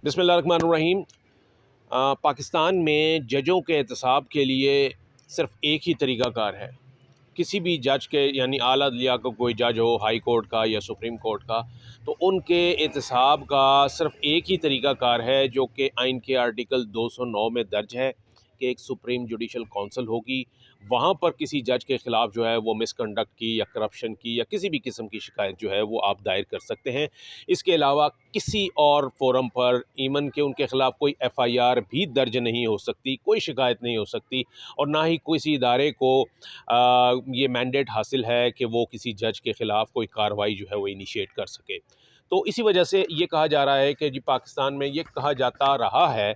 बिस्मिल्लाहिर्रहमानिर्रहीम। पाकिस्तान में जजों के एहतसाब के लिए सिर्फ़ एक ही तरीक़ाकार है। किसी भी जज के यानी आला अदलिया का कोई जज हो, हाई कोर्ट का या सुप्रीम कोर्ट का, तो उनके एहतसाब का सिर्फ़ एक ही तरीक़ाकार है जो कि आइन के आर्टिकल 209 में दर्ज है कि एक सुप्रीम जुडिशल कौंसिल होगी। वहाँ पर किसी जज के ख़िलाफ़ जो है वो मिसकंडक्ट की या करप्शन की या किसी भी किस्म की शिकायत जो है वो आप दायर कर सकते हैं। इसके अलावा किसी और फ़ोरम पर ईवन के उनके ख़िलाफ़ कोई एफ़आईआर भी दर्ज नहीं हो सकती, कोई शिकायत नहीं हो सकती और ना ही किसी इदारे को ये मैंडेट हासिल है कि वो किसी जज के ख़िलाफ़ कोई कार्रवाई जो है वो इनिशिएट कर सके। तो इसी वजह से ये कहा जा रहा है कि जी पाकिस्तान में ये कहा जाता रहा है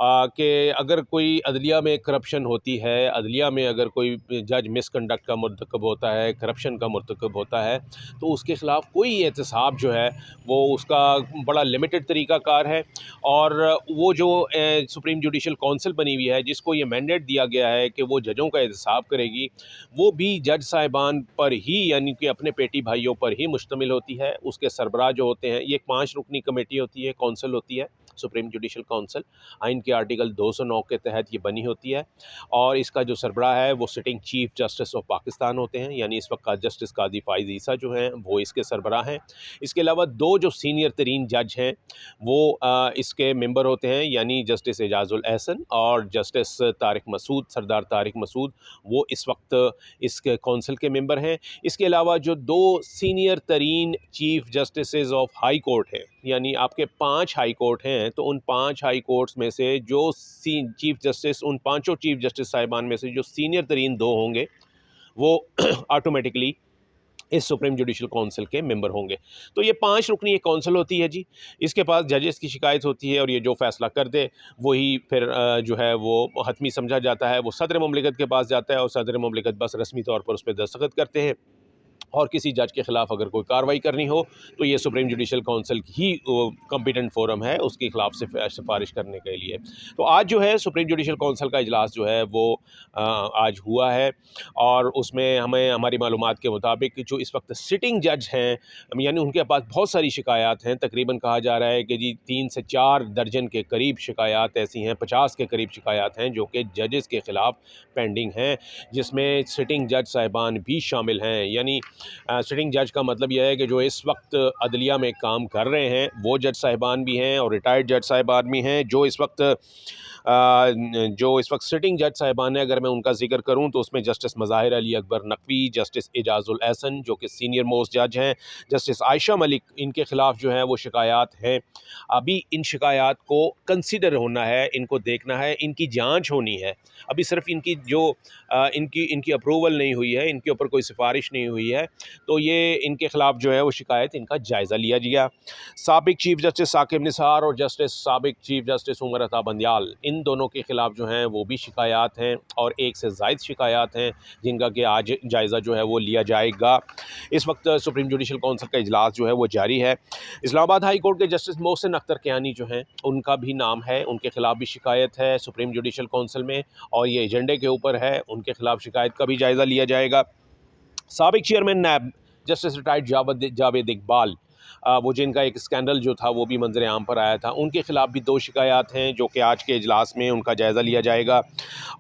कि अगर कोई अदलिया में करप्शन होती है, अदलिया में अगर कोई जज मिसकंडक्ट का मुर्तकब होता है, करप्शन का मुर्तकब होता है, तो उसके ख़िलाफ़ कोई एहतसाब जो है वो उसका बड़ा लिमिटेड तरीक़ाकार है। और वो जो सुप्रीम जुडिशल कौंसिल बनी हुई है जिसको ये मैंडेट दिया गया है कि वो जजों का एहतसाब करेगी, वो भी जज साहिबान पर ही यानी कि अपने पेटी भाइयों पर ही मुश्तमिल होती है। उसके सरबराह जो होते हैं, ये 5 रुकनी कमेटी होती है, कौंसिल होती है, सुप्रीम जुडिशल कौंसिल। आइन के आर्टिकल 209 के तहत ये बनी होती है और इसका जो सरबराह है वो sitting chief justice of Pakistan होते हैं, यानी इस वक्त का जस्टिस काजी फ़ाइज़ ईसा जो हैं वो इसके सरबराह हैं। इसके अलावा 2 जो सीनियर तरीन जज हैं वो इसके मेंबर होते हैं, यानी जस्टिस एजाज़ुल एहसन और जस्टिस तारिक मसूद, सरदार तारिक मसूद, वो इस वक्त इसके कौंसिल के मेंबर हैं। इसके अलावा जो 2 सीनियर तरीन chief justices of high court हैं, यानी आपके 5 हाई कोर्ट हैं, तो उन 5 हाई कोर्ट्स में से जो चीफ जस्टिस, उन पाँचों चीफ जस्टिस साहिबान में से जो सीनियर तरीन 2 होंगे वो ऑटोमेटिकली इस सुप्रीम जुडिशल कौंसिल के मेंबर होंगे। तो ये 5 रुकनी एक कौंसिल होती है जी। इसके पास जजेस की शिकायत होती है और ये जो फ़ैसला कर दे वही फिर जो है वो हतमी समझा जाता है। वो सदर मुमलिकत के पास जाता है और सदर मुमलिकत बस रस्मी तौर पर उस पे दस्तखत करते हैं और किसी जज के ख़िलाफ़ अगर कोई कार्रवाई करनी हो तो ये सुप्रीम जुडिशल कौंसिल ही कॉम्पिटेंट फ़ोरम है उसके ख़िलाफ़ सिफारिश करने के लिए। तो आज जो है सुप्रीम जुडिशल कौंसिल का इजलास जो है वो आज हुआ है और उसमें हमें हमारी मालूमात के मुताबिक जो इस वक्त सिटिंग जज हैं, यानी उनके पास बहुत सारी शिकायत हैं। तकरीबन कहा जा रहा है कि जी 3 से 4 दर्जन के करीब शिकायत ऐसी हैं, 50 के करीब शिकायत हैं जो कि जजेस के ख़िलाफ़ पेंडिंग हैं, जिसमें सिटिंग जज साहिबान भी शामिल हैं। यानी सिटिंग जज का मतलब यह है कि जो इस वक्त अदलिया में काम कर रहे हैं वो जज साहिबान भी हैं और रिटायर्ड जज साहिबान भी हैं। जो इस वक्त सिटिंग जज साहिबान हैं, अगर मैं उनका जिक्र करूं तो उसमें जस्टिस मज़ाहिर अली अकबर नकवी, जस्टिस एजाज़ुल एहसन जो कि सीनियर मोस्ट जज हैं, जस्टिस आयशा मलिक, इनके ख़िलाफ़ जो है वो शिकायत हैं। अभी इन शिकायत को कंसिडर होना है, इनको देखना है, इनकी जाँच होनी है। अभी सिर्फ इनकी जो इनकी अप्रूवल नहीं हुई है, इनके ऊपर कोई सिफारिश नहीं हुई है, तो ये इनके ख़िलाफ़ जो है वो शिकायत, इनका जायज़ा लिया गया। साबिक चीफ जस्टिस साकिब निसार और साबिक चीफ जस्टिस उमर अता बंदियाल, इन दोनों के ख़िलाफ़ जो हैं वो भी शिकायत हैं और एक से ज़ायद शिकायत हैं जिनका कि आज जायज़ा जो है वो लिया जाएगा। इस वक्त सुप्रीम जुडिशल कौंसिल का इजलास जो है वो जारी है। इस्लामाबाद हाई कोर्ट के जस्टिस मोहसिन अख्तर कियानी जो हैं उनका भी नाम है, उनके ख़िलाफ़ भी शिकायत है सुप्रीम जुडिशल कौंसिल में और ये एजेंडे के ऊपर है, उनके ख़िलाफ़ शिकायत का भी जायज़ा लिया जाएगा। साबिक chairman NAB justice retired Javed Iqbal, वो जिनका एक स्कैंडल जो था वो भी मंजर आम पर आया था, उनके ख़िलाफ़ भी 2 शिकायत हैं जो कि आज के इजलास में उनका जायज़ा लिया जाएगा।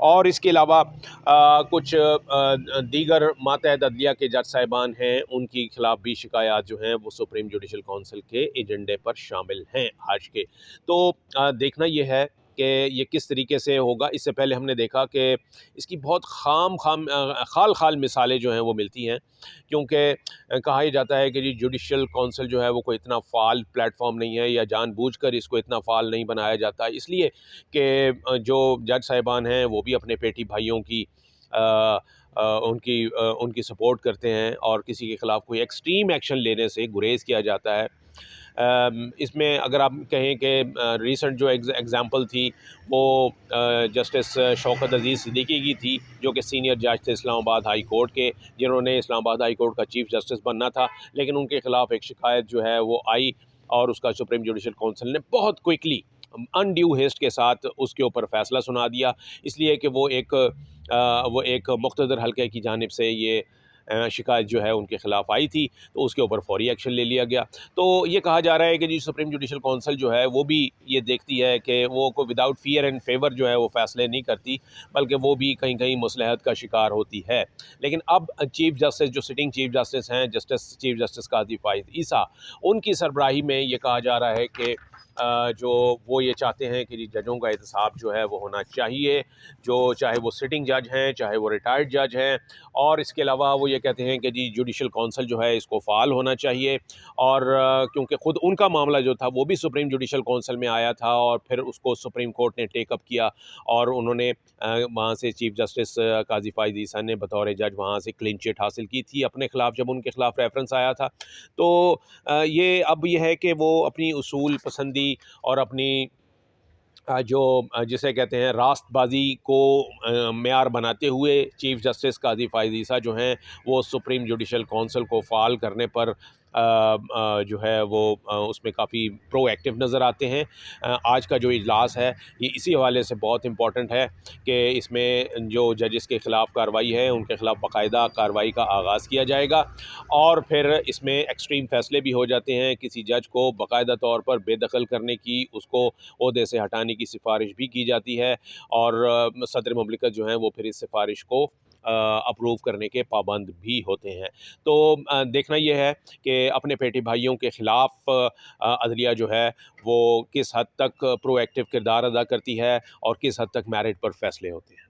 और इसके अलावा कुछ दीगर मातहत अदलिया के जज साहिबान हैं, उनकी ख़िलाफ़ भी शिकायत जो हैं वो सुप्रीम जुडिशल कौंसिल के एजेंडे पर शामिल हैं आज के। तो देखना ये है कि ये किस तरीके से होगा। इससे पहले हमने देखा कि इसकी बहुत खाल मिसालें जो हैं वो मिलती हैं, क्योंकि कहा ही जाता है कि जी जुडिशल कौंसिल जो है वो कोई इतना फ़ाल प्लेटफॉर्म नहीं है या जानबूझकर इसको इतना फ़ाल नहीं बनाया जाता, इसलिए कि जो जज साहिबान हैं वो भी अपने पेटी भाइयों की उनकी सपोर्ट करते हैं और किसी के ख़िलाफ़ कोई एक्सट्रीम एक्शन लेने से गुरेज़ किया जाता है। इसमें अगर आप कहें कि रीसेंट जो एग्ज़ाम्पल थी वो जस्टिस शौकत अज़ीज़ सिद्दीकी की थी, जो कि सीनियर जज थे इस्लामाबाद हाई कोर्ट के, जिन्होंने इस्लामाबाद हाई कोर्ट का चीफ जस्टिस बनना था, लेकिन उनके ख़िलाफ़ एक शिकायत जो है वो आई और उसका सुप्रीम जुडिशल कौंसिल ने बहुत क्विकली अनड्यू हेस्ट के साथ उसके ऊपर फ़ैसला सुना दिया, इसलिए कि वो एक मुक़्तदर हल्के की जानिब से ये शिकायत जो है उनके ख़िलाफ़ आई थी, तो उसके ऊपर फ़ौरी एक्शन ले लिया गया। तो ये कहा जा रहा है कि जी सुप्रीम जुडिशल काउंसिल जो है वो भी ये देखती है कि वो को विदाउट फ़ियर एंड फेवर जो है वो फ़ैसले नहीं करती, बल्कि वो भी कहीं कहीं मसलहत का शिकार होती है। लेकिन अब चीफ़ जस्टिस जो सिटिंग चीफ़ जस्टिस हैं, चीफ़ जस्टिस काज़ी फ़ाइज़ ईसा, उनकी सरबराही में ये कहा जा रहा है कि जो वो ये चाहते हैं कि जी जजों का एहतसाब जो है वो होना चाहिए, जो चाहे वो सिटिंग जज हैं, चाहे वो रिटायर्ड जज हैं। और इसके अलावा वो ये कहते हैं कि जी जुडिशल काउंसिल जो है इसको फ़ाल होना चाहिए। और क्योंकि ख़ुद उनका मामला जो था वो भी सुप्रीम जुडिशल काउंसिल में आया था और फिर उसको सुप्रीम कोर्ट ने टेक अप किया, और उन्होंने वहाँ से चीफ़ जस्टिस काज़ी फ़ाइज़ ईसा ने बतौर जज वहाँ से क्लीन चिट हासिल की थी अपने ख़िलाफ़, जब उनके ख़िलाफ़ रेफरेंस आया था। तो ये अब ये है कि वो अपनी उसूल पसंदी और अपनी जो जिसे कहते हैं रास्तबाज़ी को मेयार बनाते हुए चीफ़ जस्टिस काज़ी फ़ाइज़ ईसा जो हैं वो सुप्रीम जुडिशल काउंसिल को फ़ाल करने पर जो है वो उसमें काफ़ी प्रोएक्टिव नज़र आते हैं। आज का जो इजलास है ये इसी हवाले से बहुत इम्पोर्टेंट है कि इसमें जो जजेस के ख़िलाफ़ कार्रवाई है उनके ख़िलाफ़ बाकायदा कार्रवाई का आगाज़ किया जाएगा, और फिर इसमें एक्सट्रीम फ़ैसले भी हो जाते हैं। किसी जज को बाकायदा तौर पर बेदखल करने की, उसको ओहदे से हटाने की सिफारिश भी की जाती है, और सदर ममलिकत जो हैं वो फिर इस सिफारिश को अप्रूव करने के पाबंद भी होते हैं। तो देखना ये है कि अपने पेटी भाइयों के ख़िलाफ़ अदलिया जो है वो किस हद तक प्रोएक्टिव किरदार अदा करती है और किस हद तक मेरिट पर फ़ैसले होते हैं।